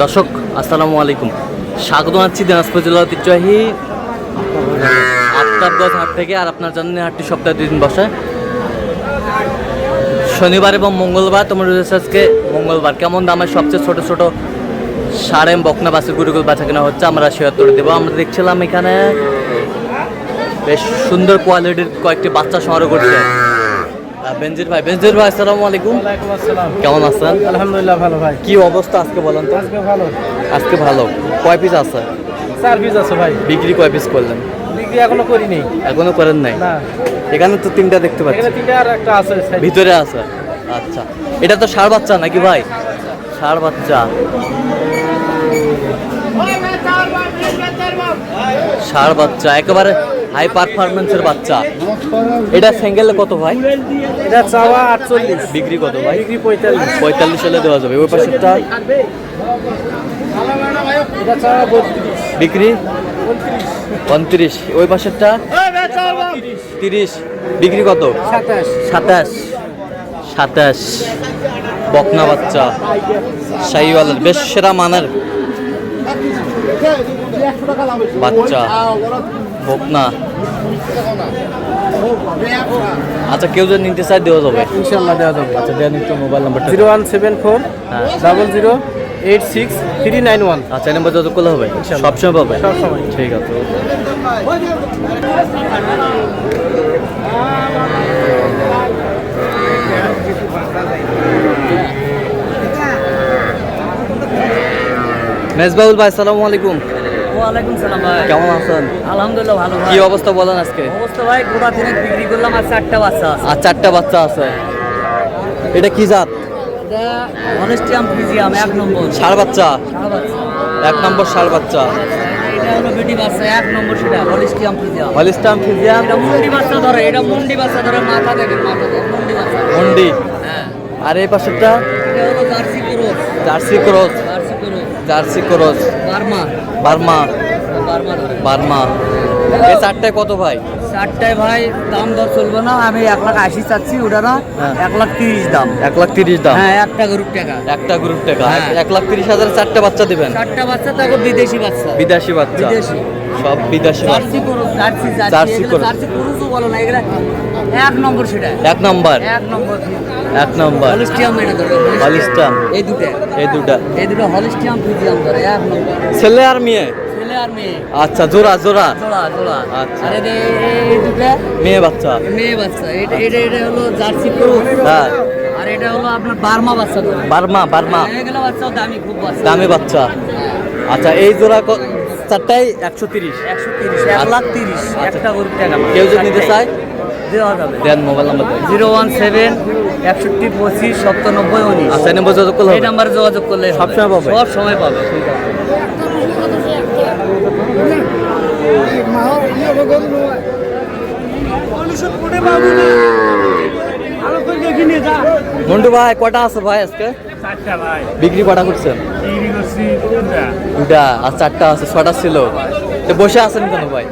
দর্শক আসসালামু আলাইকুম, স্বাগত জানাচ্ছি দিনাজপুর জেলা ঐতিহ্যবাহী আফতাবগঞ্জ হাট থেকে। আর আপনার জানেন হাটটি সপ্তাহে 2 দিন বসে, শনিবার এবং মঙ্গলবার। তোমার আজকে মঙ্গলবার। কেমন দামের সবচেয়ে ছোট ছোট সারেম বকনা বাসের গুড়িগুলো বাছা কেনা হচ্ছে আমরা শেয়ার করে দেবো। আমরা দেখছিলাম এখানে বেশ সুন্দর কোয়ালিটির কয়েকটি বাচ্চা সংগ্রহ করছে বেনজির ভাই। বেনজির ভাই আসসালামু আলাইকুম। কেমন আছেন? আলহামদুলিল্লাহ ভালো ভাই। কি অবস্থা আজকে বলেন তো? আজকে ভালো। আজকে ভালো। কয় পিস আছে? 4 পিস আছে ভাই। বিক্রি কয় পিস করলেন? বিক্রি এখনো করিনি। এখনো করেন নাই? না। এখানে তো 3টা দেখতে পাচ্ছি। এখানে 3টা আর একটা আছে ভিতরে আছে। আচ্ছা, এটা তো ষাঁড় বাচ্চা নাকি ভাই? ষাঁড় বাচ্চা। ষাঁড় বাচ্চা একেবারে হাই পারফরমেন্সের বাচ্চা। এটা সিঙ্গেলে কত ভাই? এটা চাওয়া 48। বিক্রি কত ভাই? বিক্রি 45। 45 হলে দেওয়া যাবে। ওই পাশেরটা এটা চাওয়া 32। বিক্রি 29। ওই পাশেরটা 30। বিক্রি কত? 27। 27। বকনা বাচ্চা শাহিওয়ালের বেশ সেরা মানের বাচ্চা বকনা। আচ্ছা, কেউ যদি নিতে চায় দেওয়া যাবে? ইনশাআল্লাহ দেওয়া যাবে। আচ্ছা, দেওয়া নিতে মোবাইল নাম্বারটা 0174 হ্যাঁ 0086 391। আচ্ছা, এই নাম্বার যত করলে হবে সবসময় পাবে? সবসময়। ঠিক আছে। মেজবাউল ভাই আসসালামু আলাইকুম। ওয়ালাইকুম সালাম ভাই। কেমন আছেন? আলহামদুলিল্লাহ ভালো ভাই। কি অবস্থা বলেন আজকে? অবস্থা ভাই গোটা দিনে বিক্রি করলাম আর 4টা বাচ্চা আছে। আর 4টা বাচ্চা আছে। এটা কি জাত? এটা হলিস্টিয়াম ফ্রিজিয়াম 1 নম্বর ষাঁড় বাচ্চা। ষাঁড় বাচ্চা। 1 নম্বর ষাঁড় বাচ্চা। এটা হলো বেটি বাচ্চা 1 নম্বর, সেটা হলিস্টিয়াম ফ্রিজিয়াম। হলিস্টান ফিজিয়াম এটা মুন্ডি বাচ্চা ধরে, এটা মুন্ডি বাচ্চা ধরে, মাথা দেখেন, মাথা দেখেন মুন্ডি বাচ্চা। মন্ডি। হ্যাঁ, আর এই পাশেরটা এটা হলো jersey cross. Jersey cross. Jersey cross jersey cross Burma. Burma. Burma ধরে। বার্মা। এই 4টায় কত ভাই? 4টায় ভাই দাম দর চলবে না, আমি 1,80,000 চাচ্ছি, ওটা না হ্যাঁ। 1,30,000 দাম। 1,30,000 দাম। হ্যাঁ, একটা গরুর টাকা। একটা গ্রুপ টাকা। হ্যাঁ। 1,30,000 4টা বাচ্চা দিবেন? 4টা বাচ্চা, তারপর বিদেশি বাচ্চা। বিদেশি বাচ্চা। বিদেশি। সব বিদেশি বাচ্চা। জার্সি করুস, জার্সি জার্সি জার্সি করুস। জার্সি করুসও বলো না, এগুলা 1 নম্বর, সেটা 1 নম্বর। 1 নম্বর 1 নম্বর হলিস্টিয়াম। এটা ধরে হলিস্টান। এই দুটো, এই দুটা এই দুটো হলিস্টিয়াম ফ্রিজিয়াম ধরে 1 নম্বর। ছেলে আর মেয়ে? ছেলে আর মেয়ে। আচ্ছা, জোড়া জোড়া। জোড়া জোড়া। আচ্ছা। আর এই দুটো মেয়ে বাচ্চা। মেয়ে বাচ্চা। এটা এটা এটা হলো জার্সি করুস। হ্যাঁ, আর এটা হলো আপনার বার্মা বাচ্চা ধরে। বার্মা। বার্মা এগুলো বাচ্চাও দামি, খুব বাচ্চা। দামি বাচ্চা। আচ্ছা, এই জোড়া 4টায় 130। 130, 1,30,000 একটা গরুর টাকা। কেউ যদি নিতে চায় দেওয়া যাবে। দেন, মোবাইল নাম্বার দেন। 017 61 25 97 19। আচ্ছা, এই নম্বর যোগাযোগ করলে এই নাম্বারে যোগাযোগ করলে সবসময় পাবে? সব সময় পাবে। মন্টু ভাই কটা আছে ভাই আজকে? 4টা ভাই। বিক্রি কটা করছেন? বিক্রি করছি 3টা। 2টা। আর 4টা আছে, 6টা ছিল। তো বসে আছেন কেন ভাই?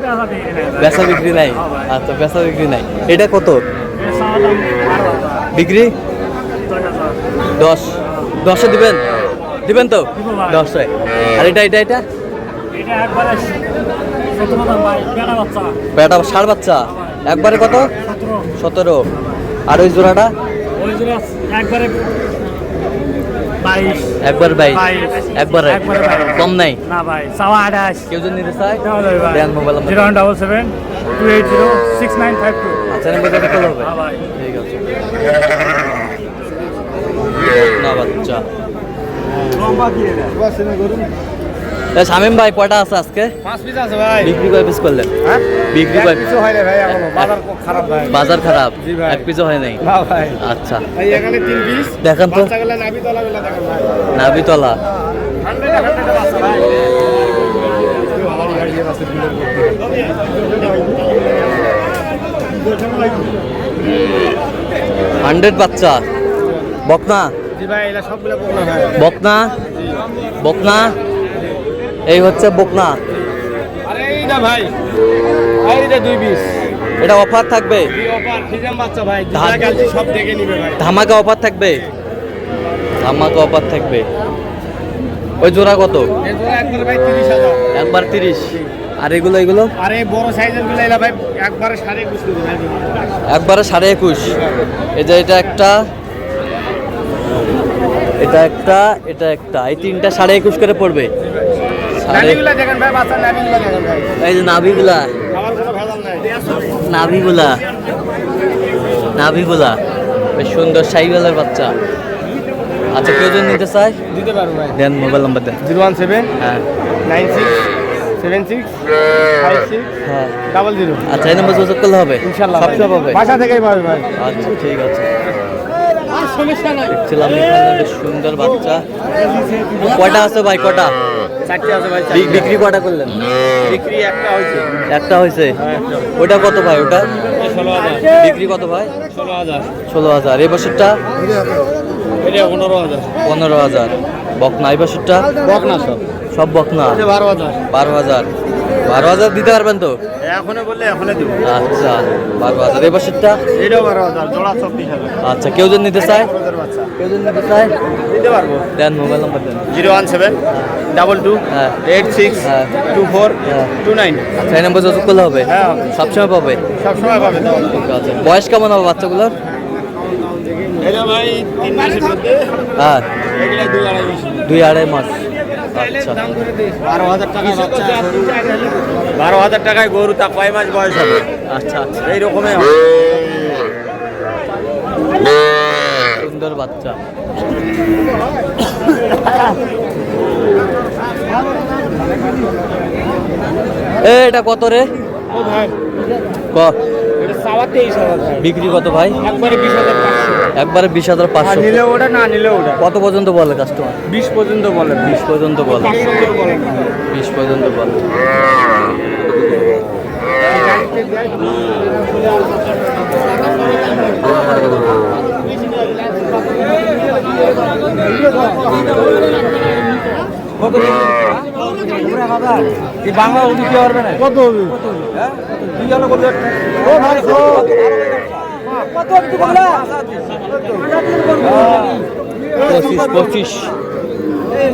বেচা বিক্রি নাই? আচ্ছা, বেচা বিক্রি নাই। এটা কত বিক্রি? 10। 10-এ দিবেন? দিবেন তো? 10-এ। আর এটা এটা এটা এটা একবারে 17 দাম ভাই, বেটা বাচ্চা। বেটা ষাঁড় বাচ্চা একবারে কত? 17। আর ওই জোড়াটা? ওই জোড়া একবারে 22। একবার 22। একবারে একবারে 22। কম নাই? না ভাই, চাওয়া 28। কেউ যদি নিতে চায় দেওয়া যাবে ভাই। দেন, মোবাইল নাম্বার। 0177 280 6952। আচ্ছা, নাম্বার কত করলে হবে? হ্যাঁ ভাই। ঠিক আছে। না বাচ্চা। শামিম ভাই কয়টা আছে আজকে? 5 পিস আছে ভাই। বিক্রি কয় পিস করলেন? হ্যাঁ? বিক্রি কয় পিস? কিছু হয় না ভাই, এখনো বাজার খুব খারাপ ভাই। বাজার খারাপ? জি ভাই। 1 পিসও হয় নাই? না ভাই। আচ্ছা, ভাই এখানে 3 পিস। দেখান তো। বাচ্চাগুলো নাভি তলাগুলো দেখেন ভাই। নাবিতলা। 100 বাচ্চা ভাই। 100 বাচ্চা বকনা। জি ভাই, এটা সবগুলো বকনা ভাই। বকনা। বকনা। এই হচ্ছে বকনা। আরে এইটা ভাই, এইটা 2 পিস। এটা অফার থাকবে? এই অফার ফিজাম বাচ্চা ভাই, ধান- গালজি সব দেখে নিবে ভাই। ধামাকা অফার থাকবে? ধামাকা অফার থাকবে। ওই জোড়া কত? এই জোড়া একবার ভাই 30,000। একবার 30। আর এগুলো এগুলো আর এই বড় সাইজের গুলো এলা ভাই একবারে 21.5 করে ভাই। একবারে 21.5। এই যে এটা একটা, এটা একটা, এটা একটা, এই তিনটা 21.5 করে পড়বে। নাভিগুলা দেখেন ভাই, বাচ্চা নাভিগুলা দেখেন ভাই। এই যে নাভিগুলা, আমার কোনো ভেজাল নাই। নাভিগুলা, নাভিগুলা বেশ সুন্দর সাইওয়ালের বাচ্চা। আচ্ছা, কেউ যদি নিতে চায় দিতে পারবো ভাই। দেন, মোবাইল নাম্বার দেন। 017 হ্যাঁ 96 76 56 হ্যাঁ। 00। আচ্ছা, এই নাম্বার যোগাযোগ করলে হবে ইনশাআল্লাহ সবসময় পাবে। বাসা থেকেই পাবে ভাই। আচ্ছা, ঠিক আছে। সমস্যা নাই। দেখছিলাম এখানে বেশ সুন্দর বাচ্চা। কয়টা আছে ভাই, কটা? 4টি আছে ভাই। বিক্রি কয়টা করলেন? বিক্রি একটা হইছে। একটা হয়েছে। ওটা কত ভাই? ওটা 16,000। বিক্রি কত ভাই? 16,000। 16,000। এই বছরটা এটা 15,000। 15,000। বকনা এই বছরটা? বকনা সব। সব বকনা। 12,000। 12,000। 12,000 দিতে পারবেন তো? এখনো বললে এখনো দেব। আচ্ছা, 12,000। এই বছরটা? এটাও 12,000, জোড়া 24,000। আচ্ছা, কেউ যদি নিতে চায়, ওদের বাচ্চা কেউ যদি নিতে চায় দিতে পারবো। দেন, মোবাইল নাম্বার দেন। 017 22 হ্যাঁ 86 হ্যাঁ 24 হ্যাঁ। 29। আচ্ছা, এই নাম্বার যোগাযোগ করলে হবে হ্যাঁ। সবসময় পাবে। সবসময় পাবে তো। ঠিক আছে। বয়স কেমন হবে বাচ্চাগুলোর? এটা ভাই 3 মাসের মধ্যে হ্যাঁ এগুলা 2-2.5 মাস। 2-2.5 মাস। আচ্ছা, 12,000 টাকায় বাচ্চা। 12,000 টাকায় গরু, তা কয় মাস বয়স হবে? আচ্ছা আচ্ছা। এই রকমই সুন্দর বাচ্চা। এটা কত রে? ও ভাই ক এটা সাওয়া 23,000 ভাই। বিক্রি কত ভাই? একবারে 20,500। একবারে 20,500। নিলে ওটা, না নিলে ওটা। কত পর্যন্ত বলে কাস্টমার? 20 পর্যন্ত বলে। 20 পর্যন্ত বলে। 500 কেউ বলে না। 20 পর্যন্ত বলে। এই বাংলা উনি কি পারবে না? কত হবে? হ্যাঁ 2 কত? ও ভাই কত একটু বলে?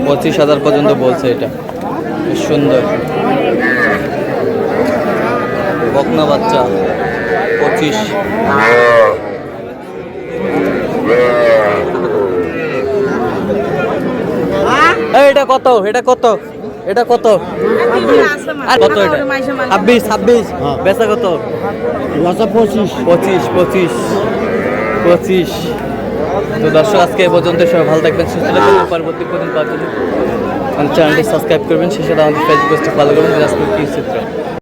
25,000 পর্যন্ত বলছে। এটা বেশ সুন্দর বকনা বাচ্চা। 25। এটা কত? এটা কত? এটা কত? আর কত এটা? 26। বেচা কত? 25। তো দর্শক, আজকে এই পর্যন্ত। সবাই ভালো থাকবেন, সুস্থ থাকবেন। পরবর্তী প্রতিদিন পাওয়ার জন্য চ্যানেলটি সাবস্ক্রাইব করবেন। সেই সাথে আমাদের ফেসবুক পেজটি ফলো করবেন। দিনাজপুর কৃষি চিত্র।